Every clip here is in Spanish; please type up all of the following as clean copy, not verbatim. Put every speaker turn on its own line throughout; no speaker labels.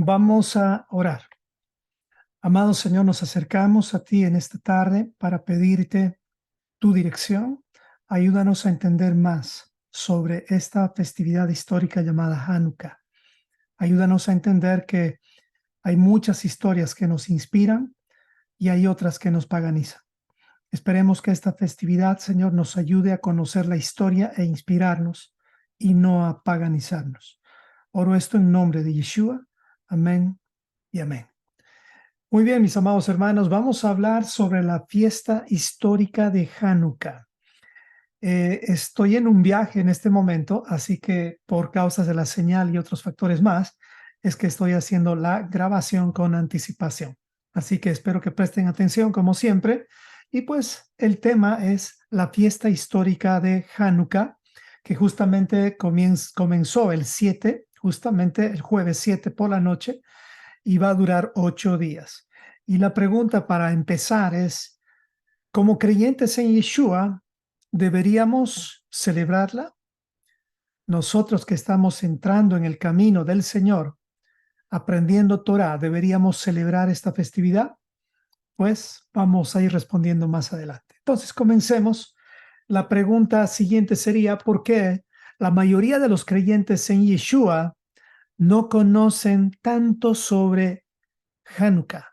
Vamos a orar. Amado Señor, nos acercamos a ti en esta tarde para pedirte tu dirección. Ayúdanos a entender más sobre esta festividad histórica llamada Hanukkah. Ayúdanos a entender que hay muchas historias que nos inspiran y hay otras que nos paganizan. Esperemos que esta festividad, Señor, nos ayude a conocer la historia e inspirarnos y no a paganizarnos. Oro esto en nombre de Yeshua. Amén y amén. Muy bien, mis amados hermanos, vamos a hablar sobre la fiesta histórica de Hanukkah. Estoy en un viaje en este momento, así que por causas de la señal y otros factores más, es que estoy haciendo la grabación con anticipación. Así que espero que presten atención como siempre. Y pues el tema es la fiesta histórica de Hanukkah, que justamente comenzó el 7, justamente el jueves 7 por la noche, y va a durar 8 días. Y la pregunta para empezar es, como creyentes en Yeshua, ¿deberíamos celebrarla? Nosotros que estamos entrando en el camino del Señor, aprendiendo Torah, ¿deberíamos celebrar esta festividad? Pues vamos a ir respondiendo más adelante. Entonces, comencemos. La pregunta siguiente sería, ¿por qué la mayoría de los creyentes en Yeshua no conocen tanto sobre Hanukkah?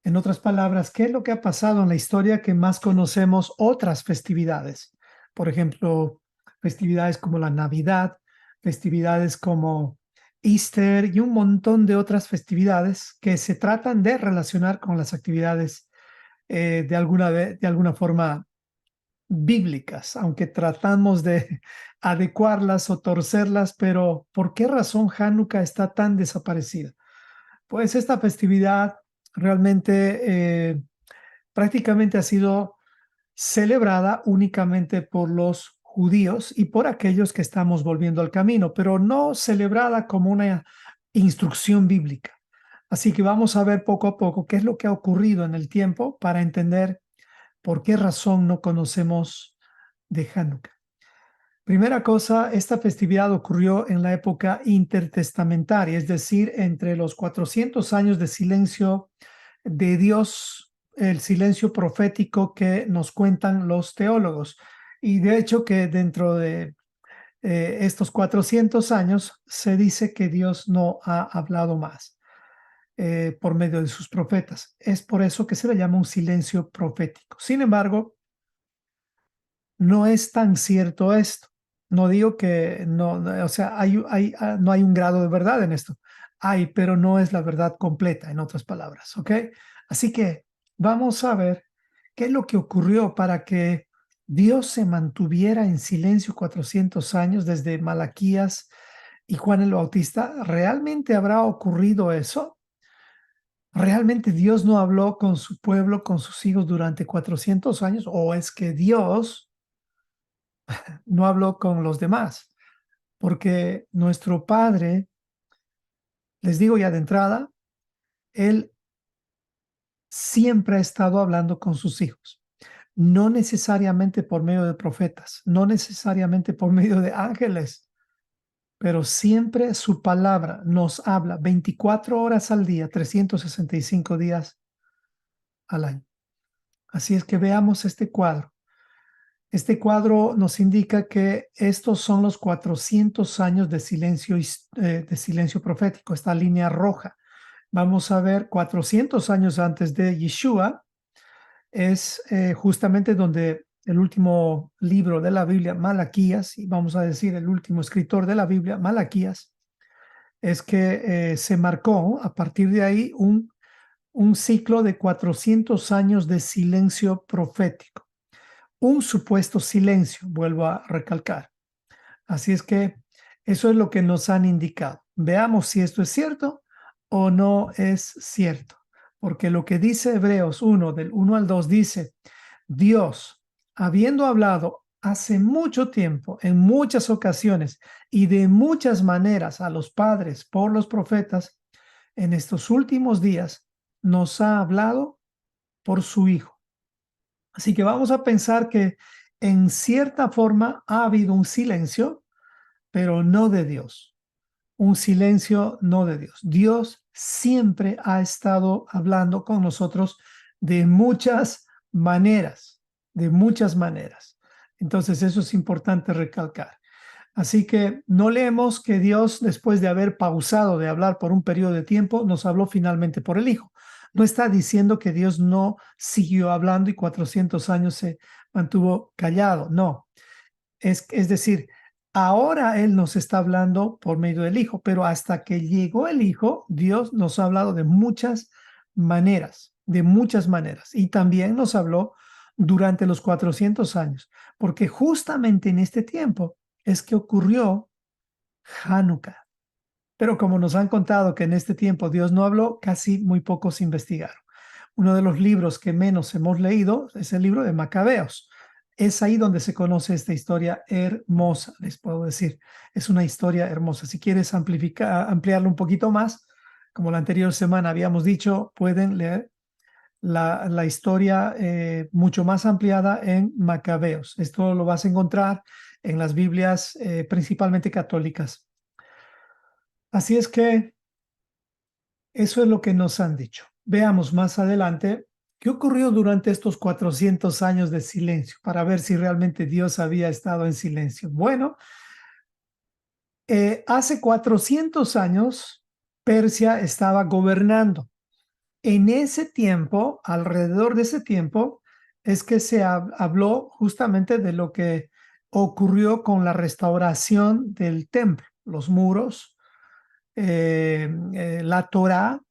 En otras palabras, ¿qué es lo que ha pasado en la historia que más conocemos otras festividades? Por ejemplo, festividades como la Navidad, festividades como Easter y un montón de otras festividades que se tratan de relacionar con las actividades de alguna forma bíblicas, aunque tratamos de adecuarlas o torcerlas, pero ¿por qué razón Hanukkah está tan desaparecida? Pues esta festividad realmente prácticamente ha sido celebrada únicamente por los judíos y por aquellos que estamos volviendo al camino, pero no celebrada como una instrucción bíblica. Así que vamos a ver poco a poco qué es lo que ha ocurrido en el tiempo para entender por qué razón no conocemos de Hanukkah. Primera cosa, esta festividad ocurrió en la época intertestamentaria, es decir, entre los 400 años de silencio de Dios, el silencio profético que nos cuentan los teólogos. Y de hecho que dentro de estos 400 años se dice que Dios no ha hablado más por medio de sus profetas. Es por eso que se le llama un silencio profético. Sin embargo, no es tan cierto esto. No digo que o sea, no hay un grado de verdad en esto. Hay, pero no es la verdad completa, en otras palabras, ¿ok? Así que vamos a ver qué es lo que ocurrió para que Dios se mantuviera en silencio 400 años desde Malaquías y Juan el Bautista. ¿Realmente habrá ocurrido eso? ¿Realmente Dios no habló con su pueblo, con sus hijos durante 400 años? ¿O es que Dios no habló con los demás? Porque nuestro Padre, les digo ya de entrada, Él siempre ha estado hablando con sus hijos, no necesariamente por medio de profetas, no necesariamente por medio de ángeles, pero siempre su palabra nos habla 24 horas al día, 365 días al año. Así es que veamos este cuadro. Este cuadro nos indica que estos son los 400 años de silencio profético, esta línea roja. Vamos a ver 400 años antes de Yeshua, es justamente donde el último libro de la Biblia, Malaquías, y vamos a decir el último escritor de la Biblia, Malaquías, es que se marcó a partir de ahí un ciclo de 400 años de silencio profético. Un supuesto silencio, vuelvo a recalcar. Así es que eso es lo que nos han indicado. Veamos si esto es cierto o no es cierto. Porque lo que dice Hebreos 1, del 1 al 2, dice, Dios, habiendo hablado hace mucho tiempo, en muchas ocasiones y de muchas maneras a los padres por los profetas, en estos últimos días nos ha hablado por su Hijo. Así que vamos a pensar que en cierta forma ha habido un silencio, pero no de Dios. un silencio no de Dios. Dios siempre ha estado hablando con nosotros de muchas maneras, de muchas maneras. Entonces eso es importante recalcar. Así que no leemos que Dios, después de haber pausado de hablar por un periodo de tiempo, nos habló finalmente por el Hijo. No está diciendo que Dios no siguió hablando y 400 años se mantuvo callado. No, es decir, ahora Él nos está hablando por medio del Hijo, pero hasta que llegó el Hijo, Dios nos ha hablado de muchas maneras, de muchas maneras. Y también nos habló durante los 400 años, porque justamente en este tiempo es que ocurrió Hanukkah. Pero como nos han contado que en este tiempo Dios no habló, casi muy pocos investigaron. Uno de los libros que menos hemos leído es el libro de Macabeos. Es ahí donde se conoce esta historia hermosa, les puedo decir. Es una historia hermosa. Si quieres ampliarlo un poquito más, como la anterior semana habíamos dicho, pueden leer la historia mucho más ampliada en Macabeos. Esto lo vas a encontrar en las Biblias principalmente católicas. Así es que eso es lo que nos han dicho. Veamos más adelante qué ocurrió durante estos 400 años de silencio para ver si realmente Dios había estado en silencio. Bueno, hace 400 años Persia estaba gobernando. En ese tiempo, alrededor de ese tiempo, es que se habló justamente de lo que ocurrió con la restauración del templo, los muros, la Torá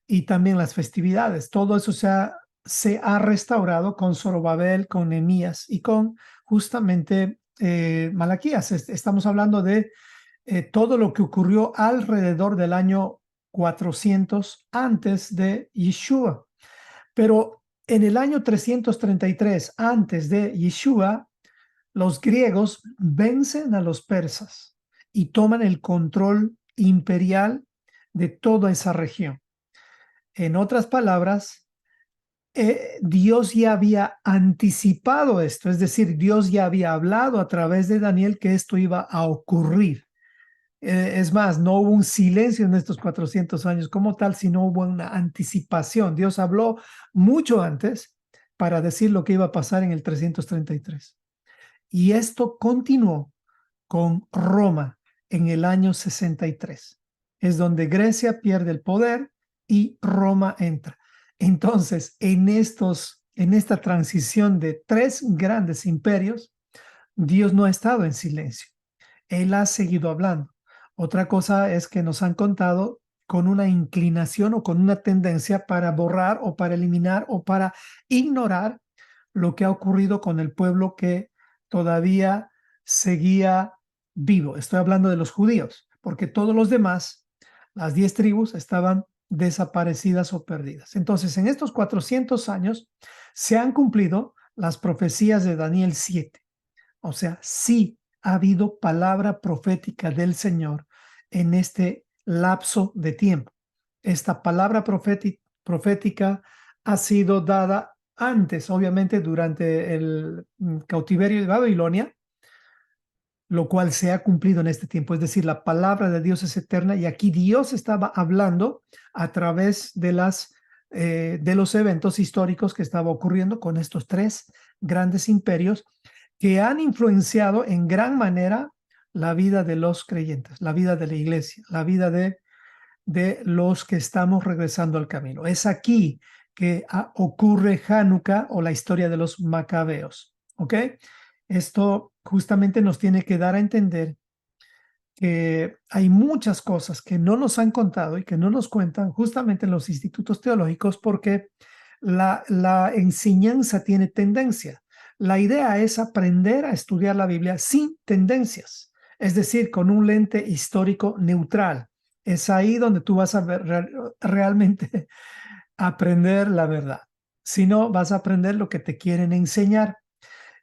y también las festividades. Todo eso se ha restaurado con Zorobabel, con Nehemías y con justamente Malaquías. Estamos hablando de todo lo que ocurrió alrededor del año 400 antes de Yeshua. Pero en el año 333 antes de Yeshua, los griegos vencen a los persas y toman el control imperial de toda esa región. En otras palabras, Dios ya había anticipado esto, es decir, Dios ya había hablado a través de Daniel que esto iba a ocurrir. Es más, no hubo un silencio en estos 400 años como tal, sino hubo una anticipación. Dios habló mucho antes para decir lo que iba a pasar en el 333. Y esto continuó con Roma en el año 63. Es donde Grecia pierde el poder y Roma entra. Entonces, en esta transición de tres grandes imperios, Dios no ha estado en silencio. Él ha seguido hablando. Otra cosa es que nos han contado con una inclinación o con una tendencia para borrar o para eliminar o para ignorar lo que ha ocurrido con el pueblo que todavía seguía vivo. Estoy hablando de los judíos, porque todos los demás, las 10 tribus, estaban desaparecidas o perdidas. Entonces, en estos 400 años se han cumplido las profecías de Daniel 7. O sea, sí ha habido palabra profética del Señor en este lapso de tiempo. Esta palabra profética ha sido dada antes, obviamente, durante el cautiverio de Babilonia, lo cual se ha cumplido en este tiempo. Es decir, la palabra de Dios es eterna y aquí Dios estaba hablando a través de los eventos históricos que estaba ocurriendo con estos tres grandes imperios que han influenciado en gran manera la vida de los creyentes, la vida de la iglesia, la vida de los que estamos regresando al camino. Es aquí que ocurre Hanukkah o la historia de los macabeos. ¿Ok? Esto justamente nos tiene que dar a entender que hay muchas cosas que no nos han contado y que no nos cuentan justamente en los institutos teológicos porque la enseñanza tiene tendencia. La idea es aprender a estudiar la Biblia sin tendencias, es decir, con un lente histórico neutral. Es ahí donde tú vas a ver realmente aprender la verdad. Si no, vas a aprender lo que te quieren enseñar.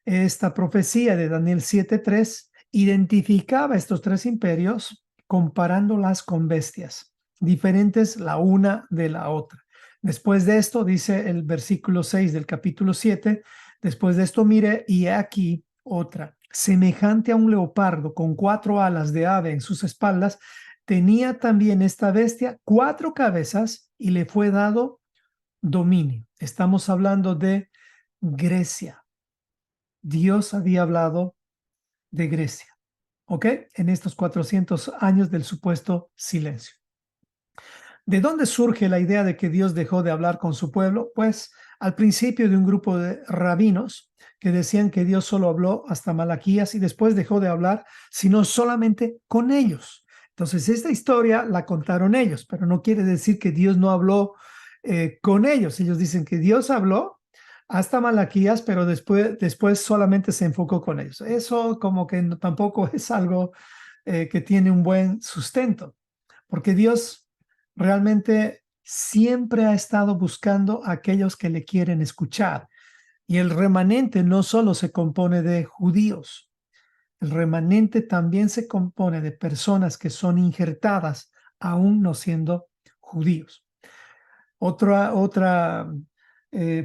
Esta profecía de Daniel 7:3 identificaba estos tres imperios comparándolas con bestias, diferentes la una de la otra. Después de esto, dice el versículo 6 del capítulo 7, después de esto miré y he aquí otra, semejante a un leopardo con 4 alas de ave en sus espaldas. Tenía también esta bestia 4 cabezas y le fue dado dominio. Estamos hablando de Grecia. Dios había hablado de Grecia, ¿ok? En estos 400 años del supuesto silencio. ¿De dónde surge la idea de que Dios dejó de hablar con su pueblo? Pues al principio de un grupo de rabinos que decían que Dios solo habló hasta Malaquías y después dejó de hablar, sino solamente con ellos. Entonces, esta historia la contaron ellos, pero no quiere decir que Dios no habló con ellos. Ellos dicen que Dios habló hasta Malaquías, pero después solamente se enfocó con ellos. Eso como que tampoco es algo que tiene un buen sustento, porque Dios realmente siempre ha estado buscando a aquellos que le quieren escuchar. Y el remanente no solo se compone de judíos, el remanente también se compone de personas que son injertadas aún no siendo judíos. Otra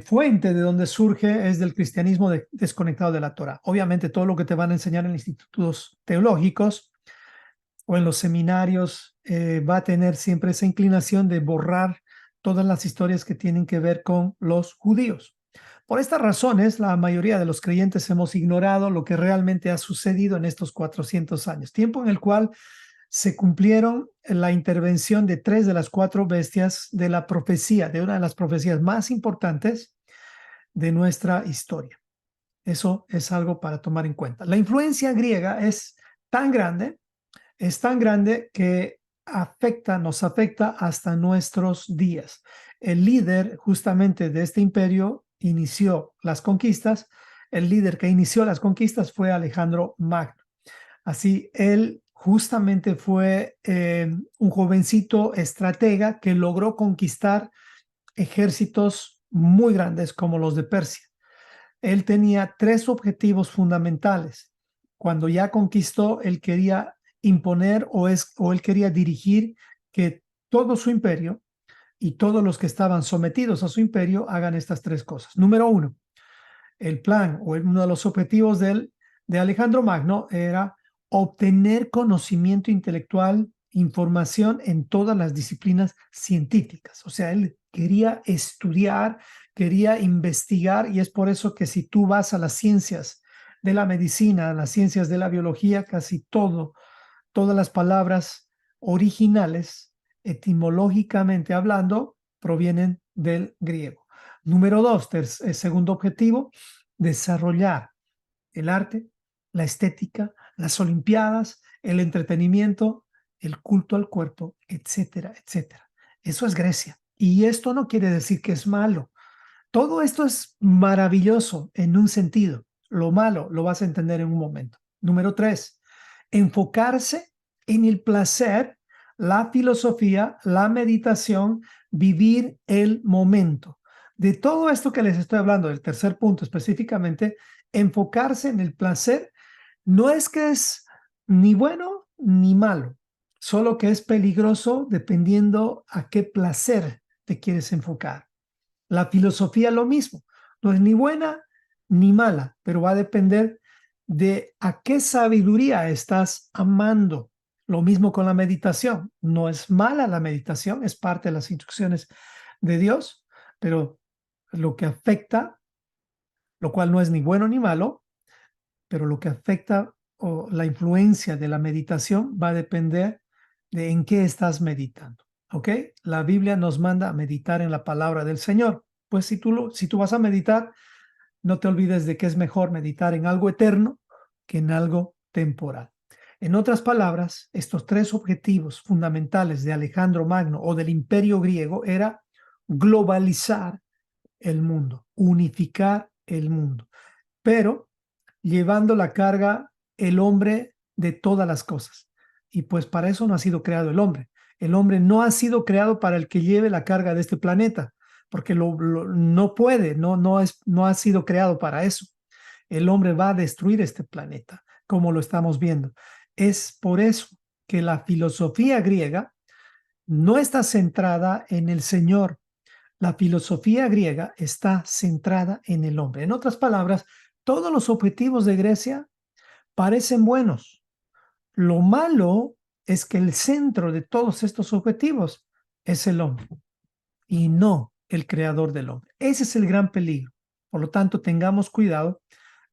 fuente de donde surge es del cristianismo desconectado de la Torah. Obviamente todo lo que te van a enseñar en institutos teológicos o en los seminarios va a tener siempre esa inclinación de borrar todas las historias que tienen que ver con los judíos. Por estas razones, la mayoría de los creyentes hemos ignorado lo que realmente ha sucedido en estos 400 años, tiempo en el cual se cumplieron la intervención de 3 de las 4 bestias de la profecía, de una de las profecías más importantes de nuestra historia. Eso es algo para tomar en cuenta. La influencia griega tan grande es tan grande que nos afecta hasta nuestros días. El líder justamente de este imperio inició las conquistas. El líder que inició las conquistas fue Alejandro Magno. Así, él justamente fue un jovencito estratega que logró conquistar ejércitos muy grandes como los de Persia. Él tenía 3 objetivos fundamentales. Cuando ya conquistó, él quería imponer o él quería dirigir que todo su imperio y todos los que estaban sometidos a su imperio hagan estas 3 cosas. Número 1, el plan o uno de los objetivos de Alejandro Magno era obtener conocimiento intelectual, información en todas las disciplinas científicas. O sea, él quería estudiar, quería investigar, y es por eso que si tú vas a las ciencias de la medicina, a las ciencias de la biología, casi todas las palabras originales, etimológicamente hablando, provienen del griego. Número 2, segundo objetivo, desarrollar el arte, la estética, las olimpiadas, el entretenimiento, el culto al cuerpo, etcétera, etcétera. Eso es Grecia. Y esto no quiere decir que es malo. Todo esto es maravilloso en un sentido. Lo malo lo vas a entender en un momento. Número 3, enfocarse en el placer, la filosofía, la meditación, vivir el momento. De todo esto que les estoy hablando, del tercer punto específicamente, enfocarse en el placer no es que es ni bueno ni malo, solo que es peligroso dependiendo a qué placer te quieres enfocar. La filosofía lo mismo, no es ni buena ni mala, pero va a depender de a qué sabiduría estás amando. Lo mismo con la meditación, no es mala la meditación, es parte de las instrucciones de Dios, pero lo que afecta, lo cual no es ni bueno ni malo, pero lo que afecta o la influencia de la meditación va a depender de en qué estás meditando, ¿ok? La Biblia nos manda a meditar en la palabra del Señor. Pues si tú vas a meditar, no te olvides de que es mejor meditar en algo eterno que en algo temporal. En otras palabras, estos 3 objetivos fundamentales de Alejandro Magno o del Imperio griego era globalizar el mundo, unificar el mundo, pero llevando la carga el hombre de todas las cosas. Y pues para eso no ha sido creado el hombre. El hombre no ha sido creado para el que lleve la carga de este planeta, porque no puede, no ha sido creado para eso. El hombre va a destruir este planeta, como lo estamos viendo. Es por eso que la filosofía griega no está centrada en el Señor. La filosofía griega está centrada en el hombre. En otras palabras, todos los objetivos de Grecia parecen buenos. Lo malo es que el centro de todos estos objetivos es el hombre y no el creador del hombre. Ese es el gran peligro. Por lo tanto, tengamos cuidado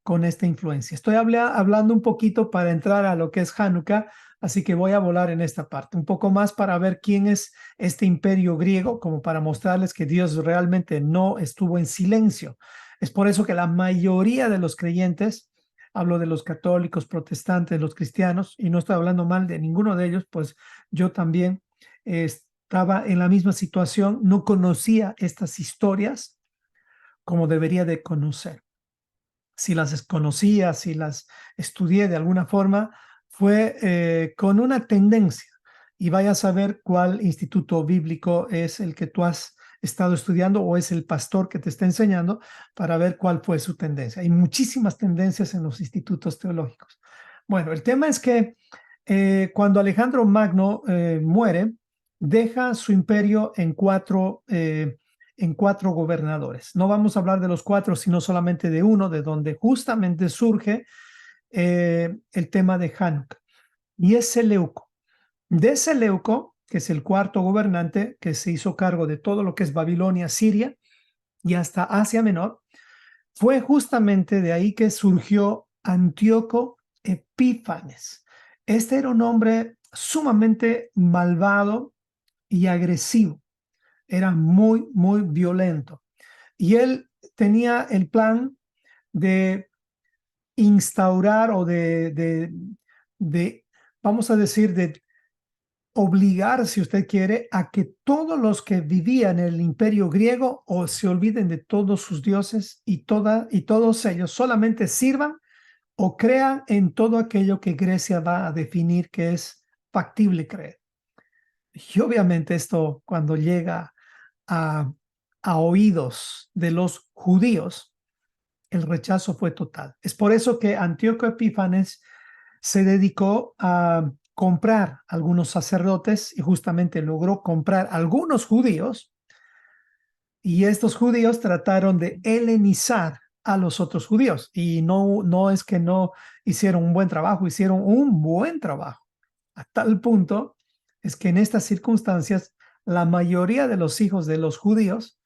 con esta influencia. Estoy hablando un poquito para entrar a lo que es Hanukkah, así que voy a volar en esta parte, un poco más para ver quién es este imperio griego, como para mostrarles que Dios realmente no estuvo en silencio. Es por eso que la mayoría de los creyentes, hablo de los católicos, protestantes, los cristianos, y no estoy hablando mal de ninguno de ellos, pues yo también estaba en la misma situación, no conocía estas historias como debería de conocer. Si las conocía, si las estudié de alguna forma, fue con una tendencia. Y vaya a saber cuál instituto bíblico es el que tú has estado estudiando o es el pastor que te está enseñando para ver cuál fue su tendencia. Hay muchísimas tendencias en los institutos teológicos. Bueno, el tema es que cuando Alejandro Magno muere, deja su imperio en cuatro gobernadores. No vamos a hablar de los cuatro, sino solamente de uno, de donde justamente surge el tema de Hanukkah. Y es Seleuco. De Seleuco, que es el cuarto gobernante que se hizo cargo de todo lo que es Babilonia, Siria y hasta Asia Menor, fue justamente de ahí que surgió Antíoco Epífanes. Este era un hombre sumamente malvado y agresivo. Era muy, muy violento. Y él tenía el plan de instaurar o de, vamos a decir, de obligar, si usted quiere, a que todos los que vivían en el imperio griego o se olviden de todos sus dioses y todos ellos solamente sirvan o crean en todo aquello que Grecia va a definir que es factible creer. Y obviamente esto cuando llega a, a oídos de los judíos, el rechazo fue total. Es por eso que Antíoco Epífanes se dedicó a comprar algunos sacerdotes y justamente logró comprar algunos judíos, y estos judíos trataron de helenizar a los otros judíos y no es que no hicieron un buen trabajo, hicieron un buen trabajo. A tal punto es que en estas circunstancias la mayoría de los hijos de los judíos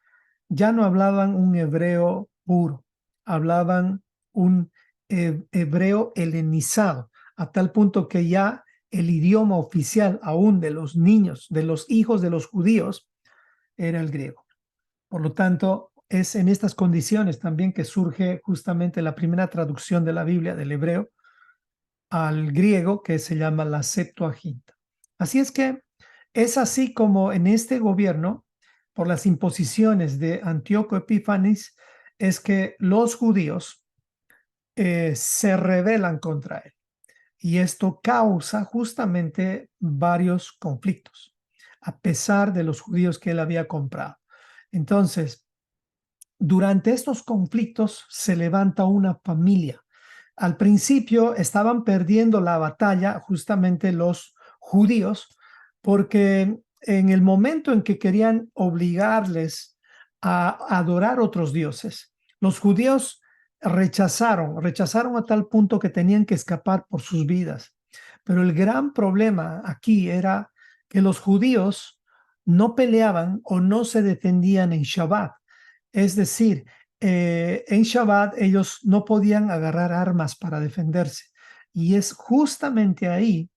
ya no hablaban un hebreo puro, hablaban un hebreo helenizado, a tal punto que ya el idioma oficial aún de los niños, de los hijos de los judíos, era el griego. Por lo tanto, es en estas condiciones también que surge justamente la primera traducción de la Biblia del hebreo al griego, que se llama la Septuaginta. Así es que es así como en este gobierno, por las imposiciones de Antíoco Epífanes, es que los judíos se rebelan contra él. Y esto causa justamente varios conflictos, a pesar de los judíos que él había comprado. Entonces, durante estos conflictos se levanta una familia. Al principio estaban perdiendo la batalla justamente los judíos, porque en el momento en que querían obligarles a adorar otros dioses, los judíos rechazaron a tal punto que tenían que escapar por sus vidas. Pero el gran problema aquí era que los judíos no peleaban o no se defendían en Shabbat. Es decir, en Shabbat ellos no podían agarrar armas para defenderse. Y es justamente ahí,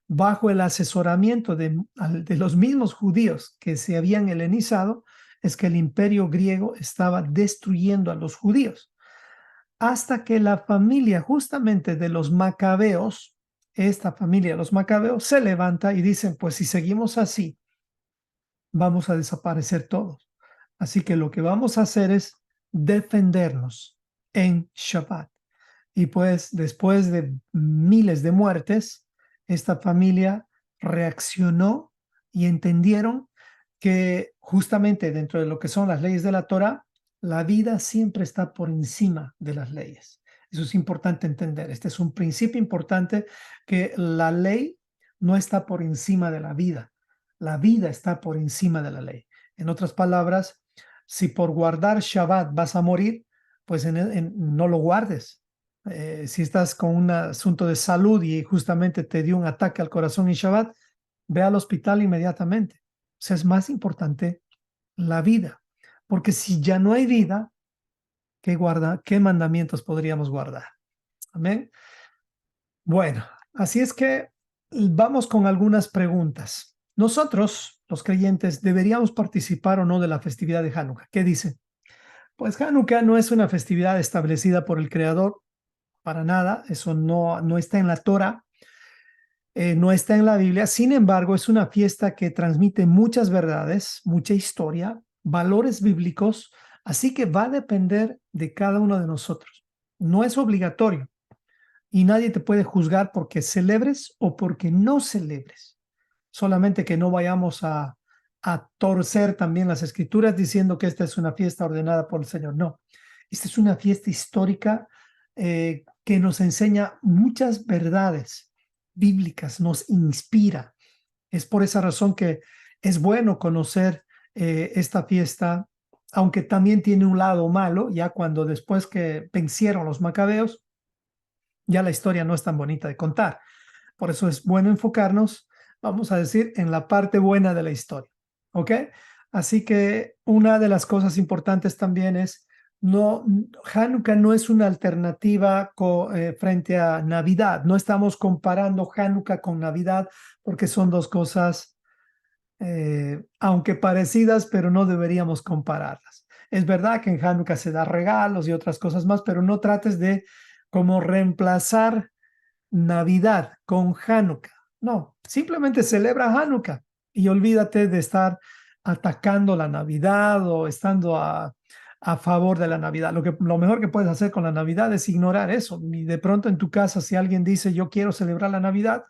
bajo el asesoramiento de los mismos judíos que se habían helenizado, es que el imperio griego estaba destruyendo a los judíos. Hasta que la familia justamente de los macabeos, esta familia de los macabeos, se levanta y dicen, pues si seguimos así, vamos a desaparecer todos. Así que lo que vamos a hacer es defendernos en Shabbat. Y pues después de miles de muertes, esta familia reaccionó y entendieron que justamente dentro de lo que son las leyes de la Torah, la vida siempre está por encima de las leyes. Eso es importante entender. Este es un principio importante, que la ley no está por encima de la vida. La vida está por encima de la ley. En otras palabras, si por guardar Shabbat vas a morir, pues no lo guardes. Si estás con un asunto de salud y justamente te dio un ataque al corazón en Shabbat, ve al hospital inmediatamente. O sea, es más importante la vida, porque si ya no hay vida, ¿qué mandamientos podríamos guardar? Amén. Bueno, así es que vamos con algunas preguntas. Nosotros, los creyentes, ¿deberíamos participar o no de la festividad de Hanukkah? ¿Qué dice? Pues Hanukkah no es una festividad establecida por el Creador, para nada, eso no está en la Torah, no está en la Biblia. Sin embargo, es una fiesta que transmite muchas verdades, mucha historia, valores bíblicos, así que va a depender de cada uno de nosotros. No es obligatorio y nadie te puede juzgar porque celebres o porque no celebres. Solamente que no vayamos a torcer también las escrituras diciendo que esta es una fiesta ordenada por el Señor. No, esta es una fiesta histórica que nos enseña muchas verdades bíblicas, nos inspira. Es por esa razón que es bueno conocer esta fiesta, aunque también tiene un lado malo, ya cuando después que vencieron los macabeos, ya la historia no es tan bonita de contar. Por eso es bueno enfocarnos, vamos a decir, en la parte buena de la historia. ¿Ok? Así que una de las cosas importantes también es, no, Hanukkah no es una alternativa frente a Navidad. No estamos comparando Hanukkah con Navidad porque son dos cosas, aunque parecidas, pero no deberíamos compararlas. Es verdad que en Hanukkah se da regalos y otras cosas más, pero no trates de como reemplazar Navidad con Hanukkah. No, simplemente celebra Hanukkah y olvídate de estar atacando la Navidad o estando a favor de la Navidad. Lo mejor que puedes hacer con la Navidad es ignorar eso. Y de pronto en tu casa, si alguien dice yo quiero celebrar la Navidad,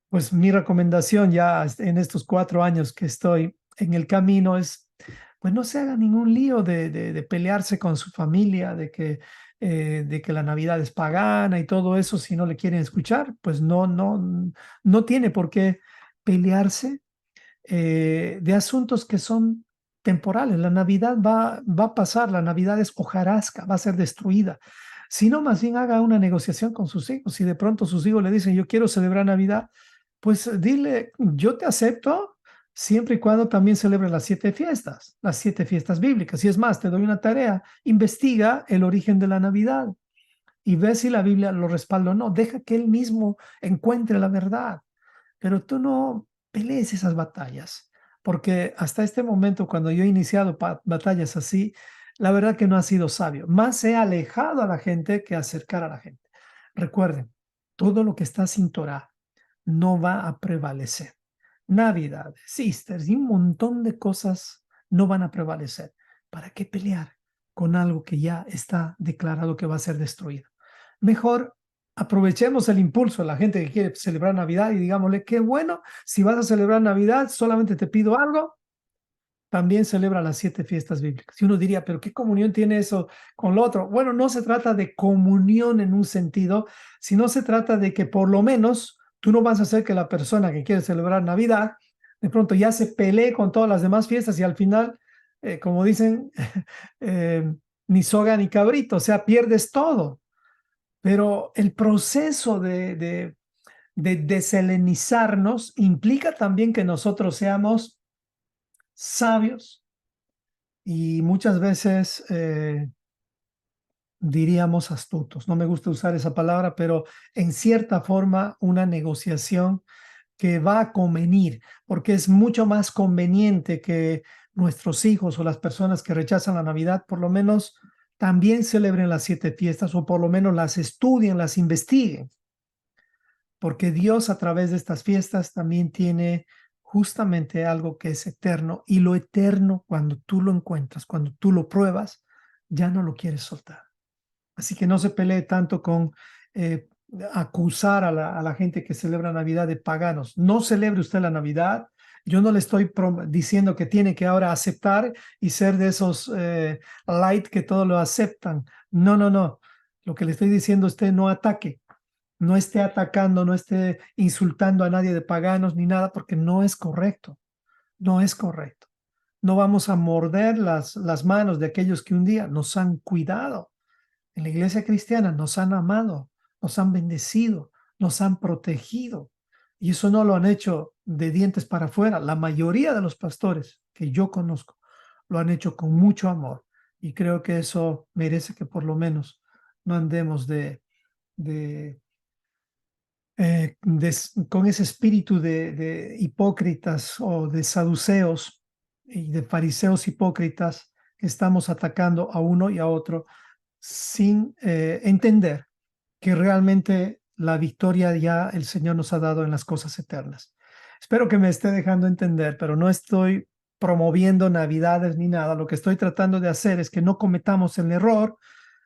pues mi recomendación ya en estos 4 años que estoy en el camino es, pues no se haga ningún lío de pelearse con su familia, de que la Navidad es pagana y todo eso, si no le quieren escuchar, pues no tiene por qué pelearse de asuntos que son temporales. La Navidad va a pasar, la Navidad es hojarasca, va a ser destruida. Si no, más bien haga una negociación con sus hijos. Si de pronto sus hijos le dicen, yo quiero celebrar Navidad, pues dile, yo te acepto siempre y cuando también celebres las 7 fiestas bíblicas. Y es más, te doy una tarea, investiga el origen de la Navidad y ve si la Biblia lo respalda o no. Deja que él mismo encuentre la verdad, pero tú no pelees esas batallas, porque hasta este momento, cuando yo he iniciado batallas así, la verdad que no ha sido sabio. Más he alejado a la gente que acercar a la gente. Recuerden, todo lo que está sin Torah no va a prevalecer. Navidad, sisters y un montón de cosas no van a prevalecer. ¿Para qué pelear con algo que ya está declarado que va a ser destruido? Mejor aprovechemos el impulso de la gente que quiere celebrar Navidad y digámosle, qué bueno, si vas a celebrar Navidad, solamente te pido algo, también celebra las 7 fiestas bíblicas. Y uno diría, pero ¿qué comunión tiene eso con lo otro? Bueno, no se trata de comunión en un sentido, sino se trata de que por lo menos tú no vas a hacer que la persona que quiere celebrar Navidad de pronto ya se pelee con todas las demás fiestas y al final, como dicen, ni soga ni cabrito, o sea, pierdes todo. Pero el proceso de deselenizarnos implica también que nosotros seamos sabios y muchas veces diríamos astutos. No me gusta usar esa palabra, pero en cierta forma una negociación que va a convenir, porque es mucho más conveniente que nuestros hijos o las personas que rechazan la Navidad por lo menos también celebren las 7 fiestas o por lo menos las estudien, las investiguen, porque Dios a través de estas fiestas también tiene justamente algo que es eterno y lo eterno cuando tú lo encuentras, cuando tú lo pruebas, ya no lo quieres soltar. Así que no se pelee tanto con eh, acusar a la gente que celebra Navidad de paganos. No celebre usted la Navidad. Yo no le estoy diciendo que tiene que ahora aceptar y ser de esos light que todo lo aceptan. No, no, no. Lo que le estoy diciendo, usted no ataque, no esté atacando, no esté insultando a nadie de paganos ni nada, porque no es correcto. No es correcto. No vamos a morder las manos de aquellos que un día nos han cuidado. En la iglesia cristiana nos han amado, nos han bendecido, nos han protegido. Y eso no lo han hecho de dientes para afuera. La mayoría de los pastores que yo conozco lo han hecho con mucho amor. Y creo que eso merece que por lo menos no andemos de, con ese espíritu de hipócritas o de saduceos y de fariseos hipócritas que estamos atacando a uno y a otro sin entender que realmente la victoria ya el Señor nos ha dado en las cosas eternas. Espero que me esté dejando entender, pero no estoy promoviendo navidades ni nada. Lo que estoy tratando de hacer es que no cometamos el error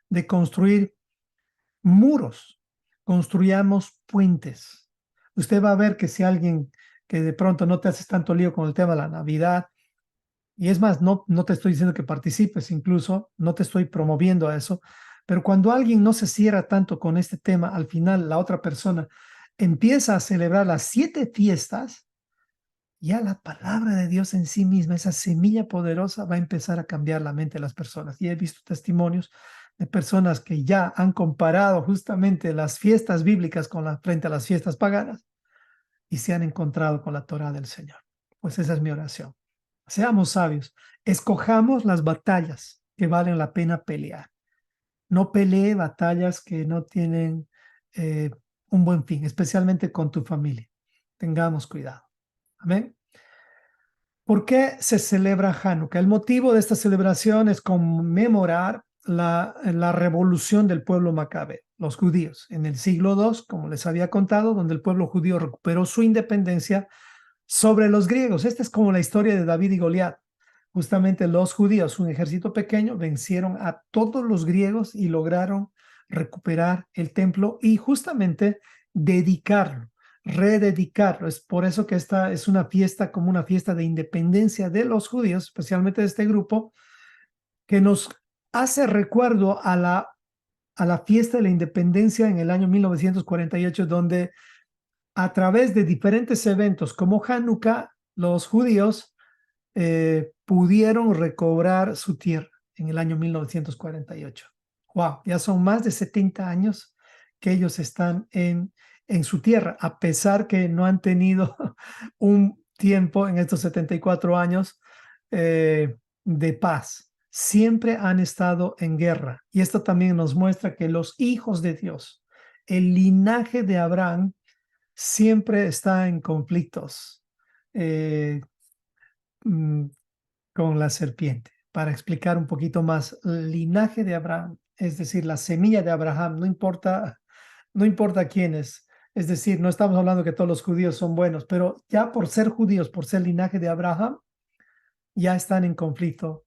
de construir muros, construyamos puentes. Usted va a ver que si alguien que de pronto no te haces tanto lío con el tema de la Navidad, y es más, no te estoy diciendo que participes, incluso no te estoy promoviendo a eso, pero cuando alguien no se cierra tanto con este tema, al final la otra persona empieza a celebrar las 7 fiestas, ya la palabra de Dios en sí misma, esa semilla poderosa, va a empezar a cambiar la mente de las personas. Y he visto testimonios de personas que ya han comparado justamente las fiestas bíblicas frente a las fiestas paganas y se han encontrado con la Torá del Señor. Pues esa es mi oración. Seamos sabios, escojamos las batallas que valen la pena pelear. No pelee batallas que no tienen un buen fin, especialmente con tu familia. Tengamos cuidado. Amén. ¿Por qué se celebra Hanukkah? El motivo de esta celebración es conmemorar la revolución del pueblo macabeo, los judíos, en el siglo II, como les había contado, donde el pueblo judío recuperó su independencia sobre los griegos. Esta es como la historia de David y Goliat. Justamente los judíos, un ejército pequeño, vencieron a todos los griegos y lograron recuperar el templo y justamente dedicarlo, rededicarlo. Es por eso que esta es una fiesta como una fiesta de independencia de los judíos, especialmente de este grupo, que nos hace recuerdo a la fiesta de la independencia en el año 1948, donde a través de diferentes eventos como Hanukkah, los judíos pudieron recobrar su tierra en el año 1948. Wow, ya son más de 70 años que ellos están en su tierra, a pesar que no han tenido un tiempo en estos 74 años de paz. Siempre han estado en guerra. Y esto también nos muestra que los hijos de Dios, el linaje de Abraham, siempre está en conflictos mm, con la serpiente. Para explicar un poquito más, el linaje de Abraham, es decir, la semilla de Abraham, no importa quién es decir, no estamos hablando que todos los judíos son buenos, pero ya por ser judíos, por ser linaje de Abraham, ya están en conflicto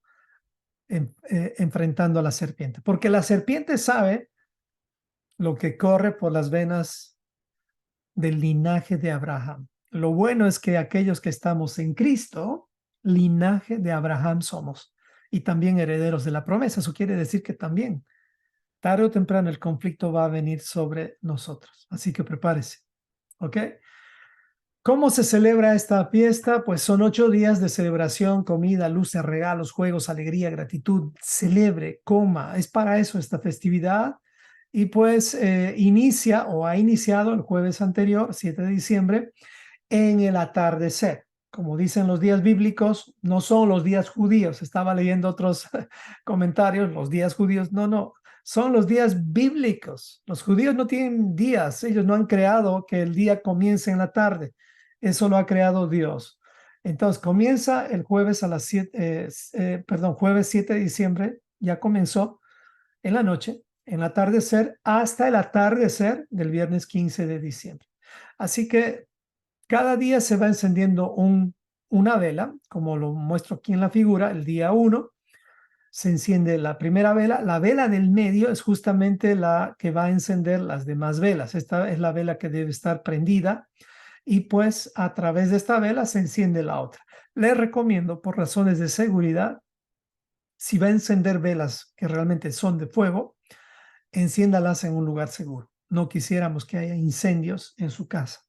enfrentando a la serpiente, porque la serpiente sabe lo que corre por las venas del linaje de Abraham. Lo bueno es que aquellos que estamos en Cristo, linaje de Abraham somos y también herederos de la promesa. Eso quiere decir que también, tarde o temprano, el conflicto va a venir sobre nosotros. Así que prepárese. ¿Ok? ¿Cómo se celebra esta fiesta? Pues son 8 días de celebración, comida, luces, regalos, juegos, alegría, gratitud. Celebre, coma. Es para eso esta festividad. Y pues inicia o ha iniciado el jueves anterior, 7 de diciembre, en el atardecer. Como dicen los días bíblicos, no son los días judíos. Estaba leyendo otros comentarios, los días judíos. No, no, son los días bíblicos. Los judíos no tienen días. Ellos no han creado que el día comience en la tarde. Eso lo ha creado Dios. Entonces comienza el jueves a las 7, jueves 7 de diciembre, ya comenzó en la noche, en el atardecer, hasta el atardecer del viernes 15 de diciembre. Así que cada día se va encendiendo una vela, como lo muestro aquí en la figura. El día 1 se enciende la primera vela. La vela del medio es justamente la que va a encender las demás velas. Esta es la vela que debe estar prendida y pues a través de esta vela se enciende la otra. Les recomiendo, por razones de seguridad, si va a encender velas que realmente son de fuego, enciéndalas en un lugar seguro. No quisiéramos que haya incendios en su casa.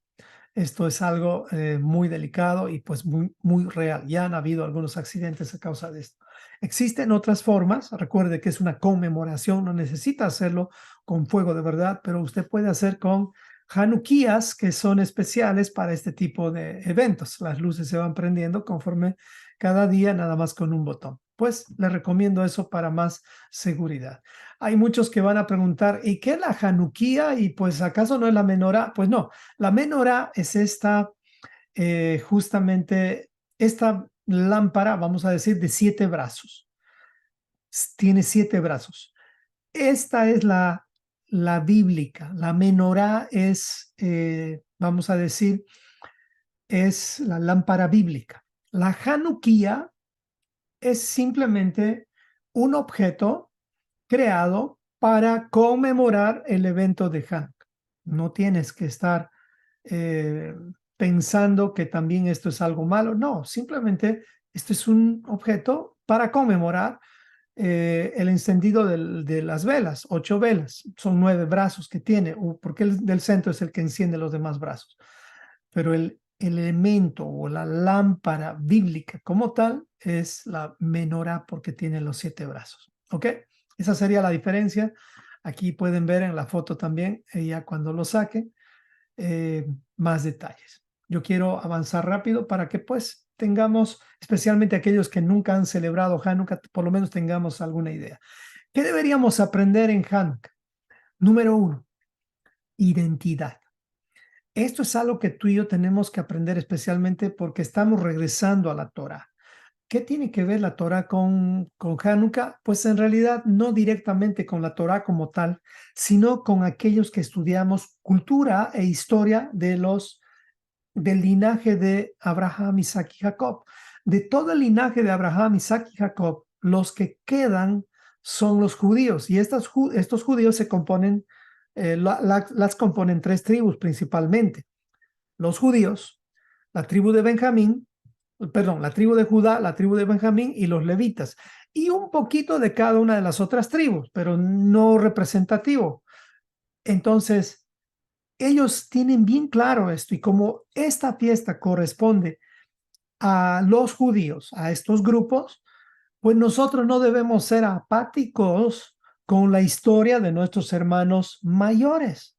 Esto es algo muy delicado y pues muy real. Ya han habido algunos accidentes a causa de esto. Existen otras formas. Recuerde que es una conmemoración, no necesita hacerlo con fuego de verdad, pero usted puede hacer con Hanukkías, que son especiales para este tipo de eventos. Las luces se van prendiendo conforme cada día, nada más con un botón. Pues le recomiendo eso para más seguridad. Hay muchos que van a preguntar, ¿y qué es la Hanukkía? Y pues, ¿acaso no es la menorá? Pues no, la menorá es esta, justamente esta lámpara, vamos a decir, de 7 brazos. Tiene 7 brazos. Esta es la bíblica. La menorá es, vamos a decir, es la lámpara bíblica. La Hanukkía es simplemente un objeto creado para conmemorar el evento de Hanukkah. No tienes que estar eh, pensando que también esto es algo malo. No, simplemente esto es un objeto para conmemorar el encendido de las velas, 8 velas. Son 9 brazos que tiene, porque el del centro es el que enciende los demás brazos. Pero el elemento o la lámpara bíblica como tal es la menorá porque tiene los 7 brazos. ¿Ok? Esa sería la diferencia. Aquí pueden ver en la foto también, ya cuando lo saque, más detalles. Yo quiero avanzar rápido para que pues tengamos, especialmente aquellos que nunca han celebrado Hanukkah, por lo menos tengamos alguna idea. ¿Qué deberíamos aprender en Hanukkah? Número 1, identidad. Esto es algo que tú y yo tenemos que aprender especialmente porque estamos regresando a la Torah. ¿Qué tiene que ver la Torah con Hanukkah? Pues en realidad no directamente con la Torah como tal, sino con aquellos que estudiamos cultura e historia del linaje de Abraham, Isaac y Jacob. De todo el linaje de Abraham, Isaac y Jacob, los que quedan son los judíos y estos judíos se componen, las componen 3 tribus principalmente. Los judíos, la tribu de Benjamín, perdón, la tribu de Judá, la tribu de Benjamín y los levitas. Y un poquito de cada una de las otras tribus, pero no representativo. Entonces, ellos tienen bien claro esto y como esta fiesta corresponde a los judíos, a estos grupos, pues nosotros no debemos ser apáticos con la historia de nuestros hermanos mayores.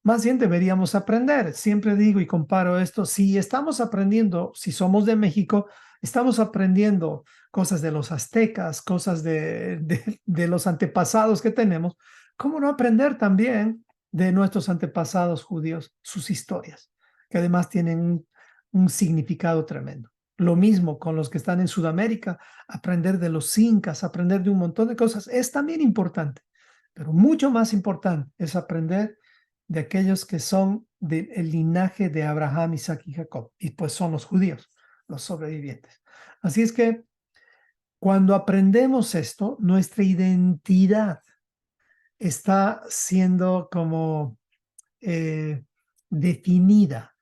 Más bien deberíamos aprender. Siempre digo y comparo esto, si estamos aprendiendo, si somos de México, estamos aprendiendo cosas de los aztecas, cosas de los antepasados que tenemos, ¿cómo no aprender también de nuestros antepasados judíos, sus historias, que además tienen un significado tremendo? Lo mismo con los que están en Sudamérica, aprender de los incas, aprender de un montón de cosas, es también importante, pero mucho más importante es aprender de aquellos que son del linaje de Abraham, Isaac y Jacob, y pues son los judíos, los sobrevivientes. Así es que cuando aprendemos esto, nuestra identidad está siendo como definida.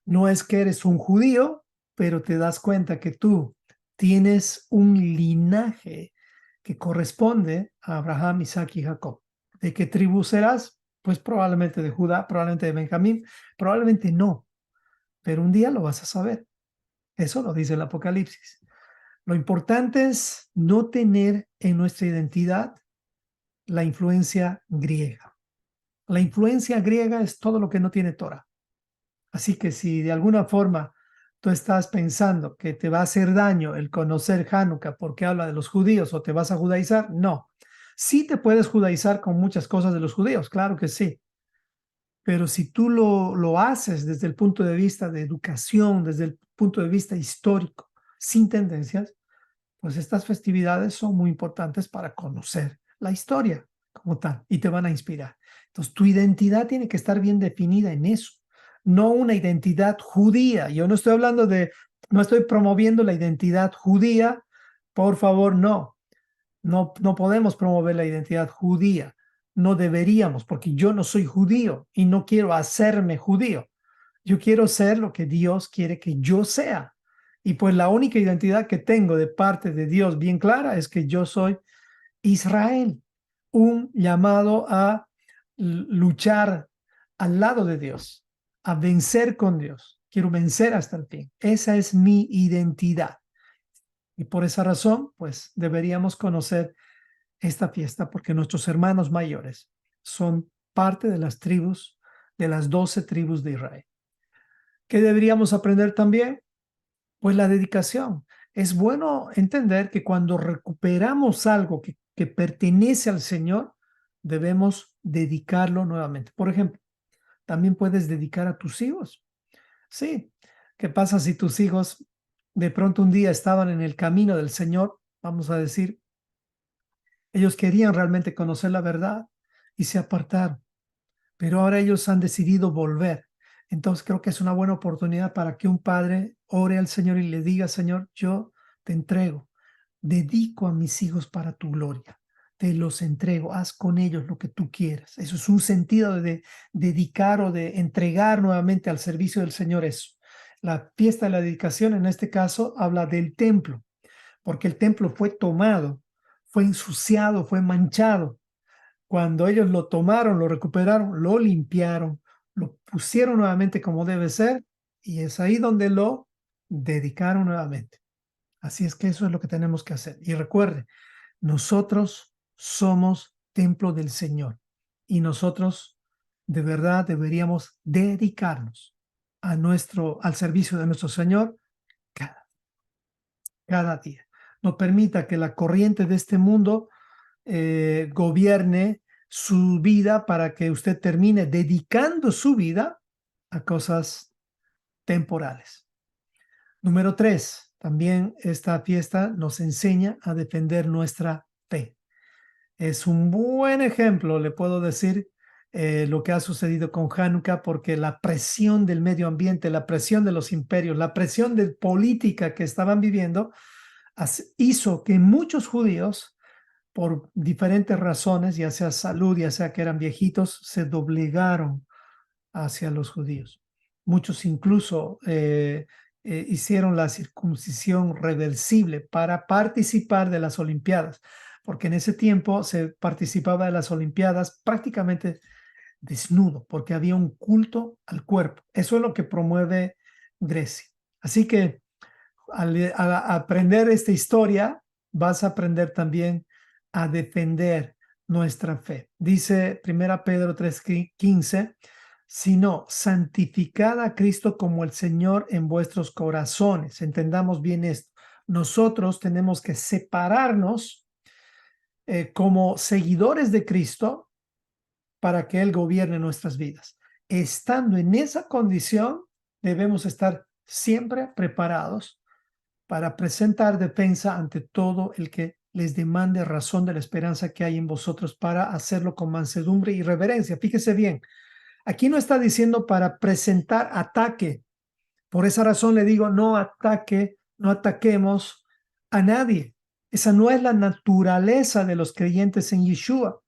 No es que eres un judío, pero te das cuenta que tú tienes un linaje que corresponde a Abraham, Isaac y Jacob. ¿De qué tribu serás? Pues probablemente de Judá, probablemente de Benjamín, probablemente no, pero un día lo vas a saber. Eso lo dice el Apocalipsis. Lo importante es no tener en nuestra identidad la influencia griega. La influencia griega es todo lo que no tiene Torah. Así que si de alguna forma tú estás pensando que te va a hacer daño el conocer Hanukkah porque habla de los judíos o te vas a judaizar, no. Sí te puedes judaizar con muchas cosas de los judíos, claro que sí. Pero si tú lo haces desde el punto de vista de educación, desde el punto de vista histórico, sin tendencias, pues estas festividades son muy importantes para conocer la historia como tal y te van a inspirar. Entonces, tu identidad tiene que estar bien definida en eso, no una identidad judía. Yo no estoy hablando no estoy promoviendo la identidad judía, por favor, no. No podemos promover la identidad judía. No deberíamos, porque yo no soy judío y no quiero hacerme judío. Yo quiero ser lo que Dios quiere que yo sea. Y pues la única identidad que tengo de parte de Dios bien clara es que yo soy Israel, un llamado a luchar al lado de Dios, a vencer con Dios. Quiero vencer hasta el fin. Esa es mi identidad. Y por esa razón, pues deberíamos conocer esta fiesta porque nuestros hermanos mayores son parte de las tribus, de las 12 tribus de Israel. ¿Qué deberíamos aprender también? Pues la dedicación. Es bueno entender que cuando recuperamos algo que pertenece al Señor, debemos dedicarlo nuevamente. Por ejemplo, también puedes dedicar a tus hijos. Sí, ¿qué pasa si tus hijos de pronto un día estaban en el camino del Señor? Vamos a decir, ellos querían realmente conocer la verdad y se apartaron, pero ahora ellos han decidido volver. Entonces creo que es una buena oportunidad para que un padre ore al Señor y le diga, Señor, yo te entrego, dedico a mis hijos para tu gloria, te los entrego, haz con ellos lo que tú quieras. Eso es un sentido de dedicar o de entregar nuevamente al servicio del Señor eso. La fiesta de la dedicación en este caso habla del templo, porque el templo fue tomado, fue ensuciado, fue manchado. Cuando ellos lo tomaron, lo recuperaron, lo limpiaron, lo pusieron nuevamente como debe ser y es ahí donde lo dedicaron nuevamente. Así es que eso es lo que tenemos que hacer. Y recuerde, nosotros somos templo del Señor y nosotros de verdad deberíamos dedicarnos al servicio de nuestro Señor cada, cada día. No permita que la corriente de este mundo gobierne su vida para que usted termine dedicando su vida a cosas temporales. Número 3, también esta fiesta nos enseña a defender nuestra fe. Es un buen ejemplo, le puedo decir, lo que ha sucedido con Hanukkah, porque la presión del medio ambiente, la presión de los imperios, la presión de política que estaban viviendo, hizo que muchos judíos, por diferentes razones, ya sea salud, ya sea que eran viejitos, se doblegaron hacia los judíos. Muchos incluso hicieron la circuncisión reversible para participar de las Olimpiadas, porque en ese tiempo se participaba de las Olimpiadas prácticamente desnudo, porque había un culto al cuerpo. Eso es lo que promueve Grecia. Así que al aprender esta historia, vas a aprender también a defender nuestra fe. Dice 1 Pedro 3:15, sino santificad a Cristo como el Señor en vuestros corazones. Entendamos bien esto. Nosotros tenemos que separarnos como seguidores de Cristo para que Él gobierne nuestras vidas. Estando en esa condición, debemos estar siempre preparados para presentar defensa ante todo el que les demande razón de la esperanza que hay en vosotros para hacerlo con mansedumbre y reverencia. Fíjese bien, aquí no está diciendo para presentar ataque. Por esa razón le digo, no ataque, no ataquemos a nadie. Esa no es la naturaleza de los creyentes en Yeshua.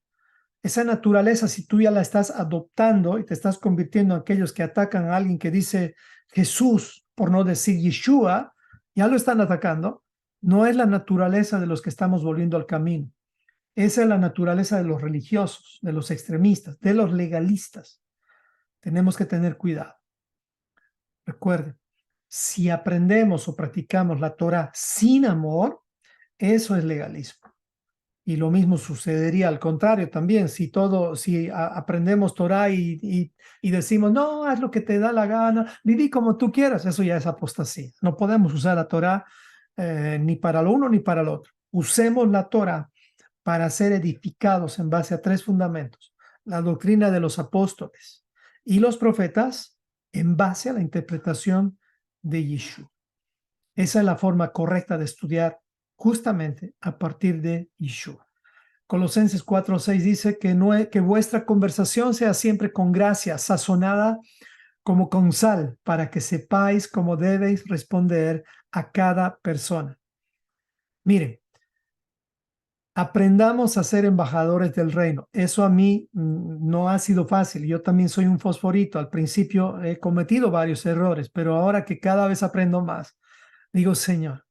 Esa naturaleza, si tú ya la estás adoptando y te estás convirtiendo en aquellos que atacan a alguien que dice Jesús, por no decir Yeshua, ya lo están atacando, no es la naturaleza de los que estamos volviendo al camino. Esa es la naturaleza de los religiosos, de los extremistas, de los legalistas. Tenemos que tener cuidado. Recuerden, si aprendemos o practicamos la Torah sin amor, eso es legalismo. Y lo mismo sucedería al contrario también, si aprendemos Torah y decimos, no, haz lo que te da la gana, viví como tú quieras, eso ya es apostasía. No podemos usar la Torah ni para lo uno ni para lo otro. Usemos la Torah para ser edificados en base a 3 fundamentos. La doctrina de los apóstoles y los profetas en base a la interpretación de Yeshua. Esa es la forma correcta de estudiar justamente a partir de Yeshua. Colosenses 4:6 dice que vuestra conversación sea siempre con gracia, sazonada como con sal, para que sepáis cómo debéis responder a cada persona. Miren, aprendamos a ser embajadores del reino. Eso a mí no ha sido fácil. Yo también soy un fosforito. Al principio he cometido varios errores, pero ahora que cada vez aprendo más, digo, Señor,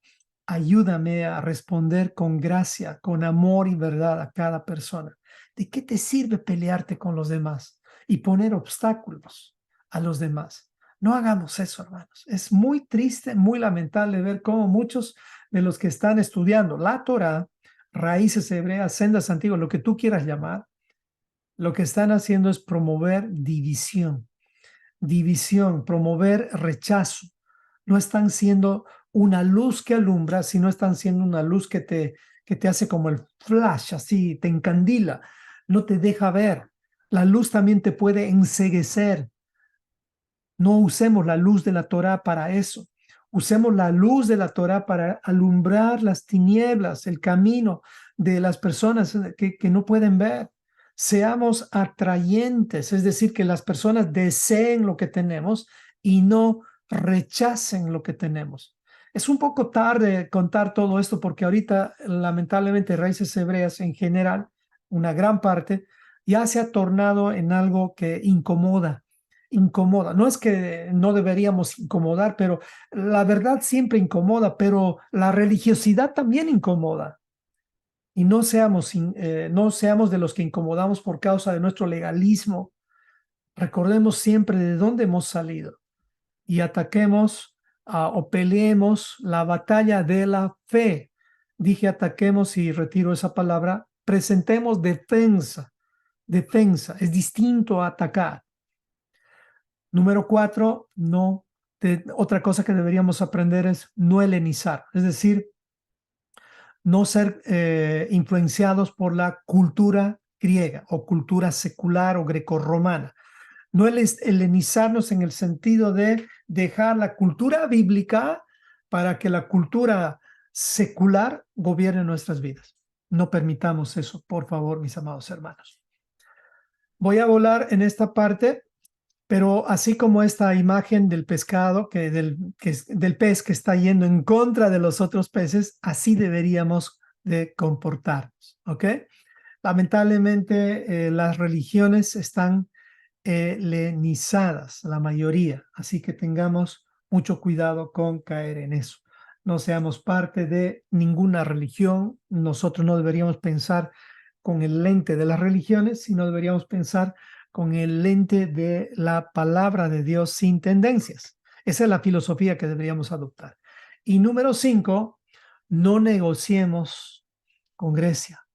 ayúdame a responder con gracia, con amor y verdad a cada persona. ¿De qué te sirve pelearte con los demás y poner obstáculos a los demás. No hagamos eso, hermanos. Es muy triste, muy lamentable ver cómo muchos de los que están estudiando la Torá, raíces hebreas, sendas antiguas, lo que tú quieras llamar, lo que están haciendo es promover división, promover rechazo. No están siendo una luz que alumbra, sino están siendo una luz que te hace como el flash, así, te encandila, no te deja ver. La luz también te puede enceguecer. No usemos la luz de la Torá para eso. Usemos la luz de la Torá para alumbrar las tinieblas, el camino de las personas que no pueden ver. Seamos atrayentes, es decir, que las personas deseen lo que tenemos y no rechacen lo que tenemos. Es un poco tarde contar todo esto porque ahorita, lamentablemente, Raíces Hebreas en general, una gran parte, ya se ha tornado en algo que incomoda. No es que no deberíamos incomodar, pero la verdad siempre incomoda, pero la religiosidad también incomoda. Y no seamos de los que incomodamos por causa de nuestro legalismo. Recordemos siempre de dónde hemos salido y ataquemos o peleemos la batalla de la fe. Dije ataquemos y retiro esa palabra. Presentemos defensa. Defensa es distinto a atacar. Número 4, otra cosa que deberíamos aprender es no helenizar, es decir, no ser influenciados por la cultura griega o cultura secular o grecorromana. No helenizarnos en el sentido de dejar la cultura bíblica para que la cultura secular gobierne nuestras vidas. No permitamos eso, por favor, mis amados hermanos. Voy a volar en esta parte. Pero así como esta imagen del pescado, del pez que está yendo en contra de los otros peces, así deberíamos de comportarnos, ¿ok? Lamentablemente, las religiones están helenizadas, la mayoría, así que tengamos mucho cuidado con caer en eso. No seamos parte de ninguna religión. Nosotros no deberíamos pensar con el lente de las religiones, sino deberíamos pensar con el lente de la palabra de Dios sin tendencias. Esa es la filosofía que deberíamos adoptar. Y número 5, no negociemos con Grecia,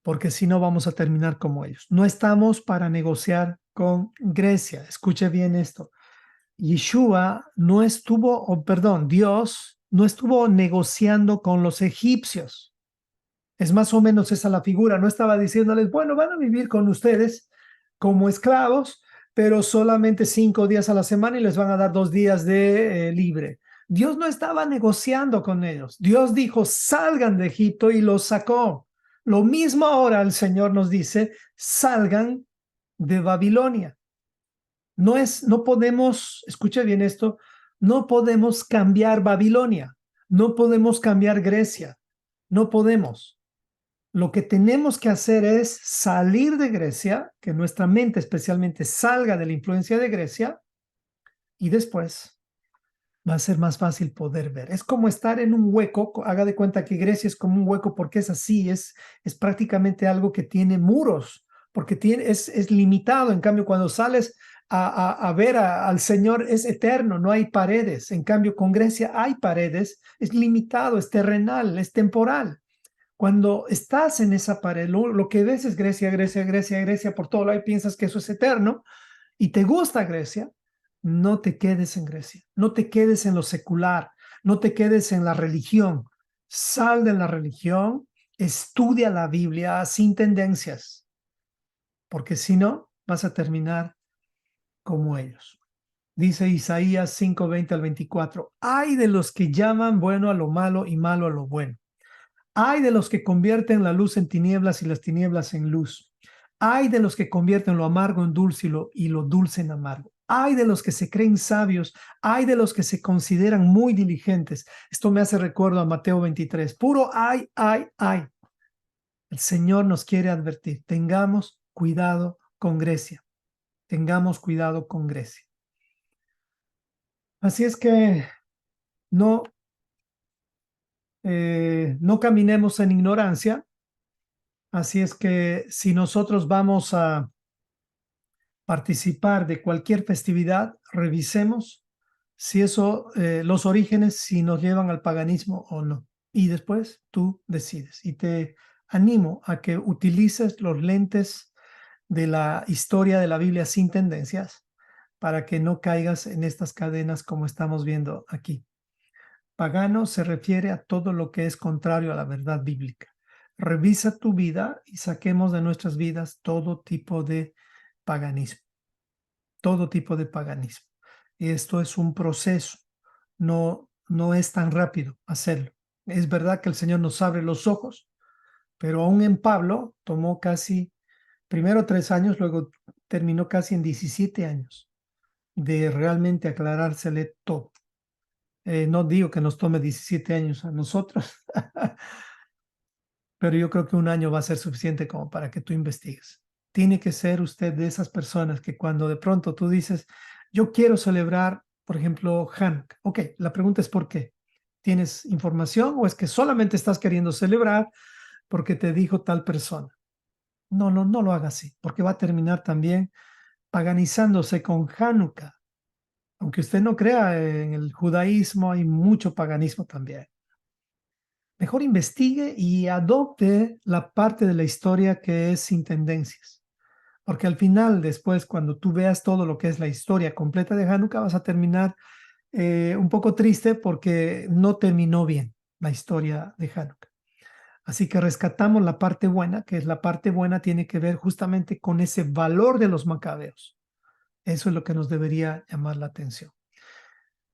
porque si no vamos a terminar como ellos. No estamos para negociar con Grecia. Escuche bien esto. Yeshua no estuvo, Dios no estuvo negociando con los egipcios. Es más o menos esa la figura. No estaba diciéndoles, bueno, van a vivir con ustedes como esclavos, pero solamente 5 días a la semana y les van a dar 2 días de libre. Dios no estaba negociando con ellos. Dios dijo, salgan de Egipto y los sacó. Lo mismo ahora el Señor nos dice, salgan de Babilonia. No podemos, escuche bien esto, no podemos cambiar Babilonia, no podemos cambiar Grecia, no podemos. Lo que tenemos que hacer es salir de Grecia, que nuestra mente especialmente salga de la influencia de Grecia y después va a ser más fácil poder ver. Es como estar en un hueco, haga de cuenta que Grecia es como un hueco porque es así, es prácticamente algo que tiene muros, porque es limitado. En cambio, cuando sales a ver al Señor es eterno, no hay paredes. En cambio, con Grecia hay paredes, es limitado, es terrenal, es temporal. Cuando estás en esa pared, lo que ves es Grecia, Grecia, Grecia, Grecia por todo lado y piensas que eso es eterno y te gusta Grecia, no te quedes en Grecia, no te quedes en lo secular, no te quedes en la religión. Sal de la religión, estudia la Biblia sin tendencias, porque si no, vas a terminar como ellos. Dice Isaías 5:20 al 24, ay de los que llaman bueno a lo malo y malo a lo bueno. Ay de los que convierten la luz en tinieblas y las tinieblas en luz. Ay de los que convierten lo amargo en dulce y lo dulce en amargo. Ay de los que se creen sabios. Ay de los que se consideran muy diligentes. Esto me hace recuerdo a Mateo 23. Puro ay, ay, ay. El Señor nos quiere advertir. Tengamos cuidado con Grecia. Tengamos cuidado con Grecia. Así es que no, no caminemos en ignorancia. Así es que si nosotros vamos participar de cualquier festividad, revisemos si eso, los orígenes, si nos llevan al paganismo o no. Y después tú decides. Y te animo a que utilices los lentes de la historia de la Biblia sin tendencias para que no caigas en estas cadenas como estamos viendo aquí. Pagano se refiere a todo lo que es contrario a la verdad bíblica. Revisa tu vida y saquemos de nuestras vidas todo tipo de paganismo, todo tipo de paganismo. Y esto es un proceso, no es tan rápido hacerlo. Es verdad que el Señor nos abre los ojos, pero aún en Pablo tomó casi, primero 3 años, luego terminó casi en 17 años de realmente aclarársele todo. No digo que nos tome 17 años a nosotros, pero yo creo que 1 año va a ser suficiente como para que tú investigues. Tiene que ser usted de esas personas que cuando de pronto tú dices, yo quiero celebrar, por ejemplo, Hanukkah. Ok, la pregunta es ¿por qué? ¿Tienes información o es que solamente estás queriendo celebrar porque te dijo tal persona? No, no, no lo haga así, porque va a terminar también paganizándose con Hanukkah. Aunque usted no crea en el judaísmo, hay mucho paganismo también. Mejor investigue y adopte la parte de la historia que es sin tendencias. Porque al final, después, cuando tú veas todo lo que es la historia completa de Hanukkah, vas a terminar un poco triste porque no terminó bien la historia de Hanukkah. Así que rescatamos la parte buena, que es la parte buena tiene que ver justamente con ese valor de los macabeos. Eso es lo que nos debería llamar la atención.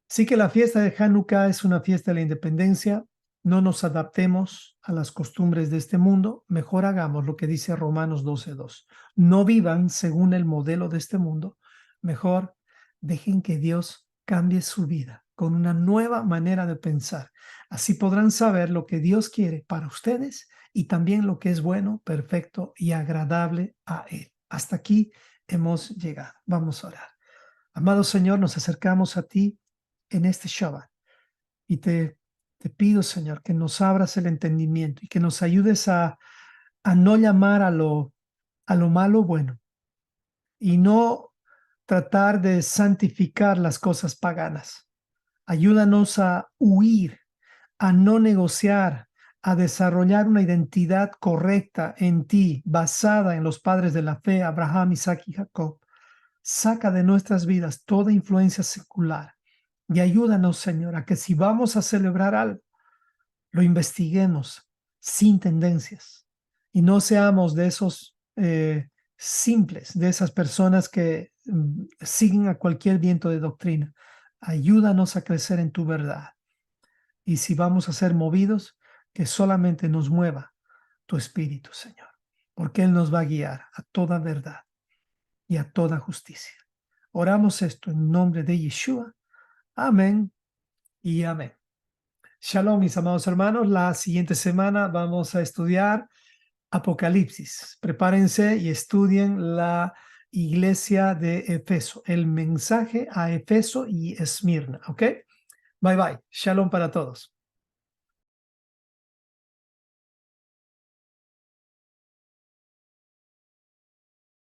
Sí que la fiesta de Hanukkah es una fiesta de la independencia. No nos adaptemos a las costumbres de este mundo. Mejor hagamos lo que dice Romanos 12:2. No vivan según el modelo de este mundo. Mejor dejen que Dios cambie su vida con una nueva manera de pensar. Así podrán saber lo que Dios quiere para ustedes y también lo que es bueno, perfecto y agradable a Él. Hasta aquí hemos llegado. Vamos a orar. Amado Señor, nos acercamos a ti en este Shabbat. Y te pido, Señor, que nos abras el entendimiento y que nos ayudes a no llamar a lo malo bueno y no tratar de santificar las cosas paganas. Ayúdanos a huir, a no negociar, a desarrollar una identidad correcta en ti, basada en los padres de la fe, Abraham, Isaac y Jacob. Saca de nuestras vidas toda influencia secular y ayúdanos, Señor, a que si vamos a celebrar algo, lo investiguemos sin tendencias y no seamos de esos simples, de esas personas que siguen a cualquier viento de doctrina. Ayúdanos a crecer en tu verdad. Y si vamos a ser movidos, que solamente nos mueva tu Espíritu, Señor, porque Él nos va a guiar a toda verdad y a toda justicia. Oramos esto en nombre de Yeshua. Amén y amén. Shalom, mis amados hermanos. La siguiente semana vamos a estudiar Apocalipsis. Prepárense y estudien la iglesia de Efeso, el mensaje a Efeso y Esmirna. ¿Ok? Bye bye. Shalom para todos.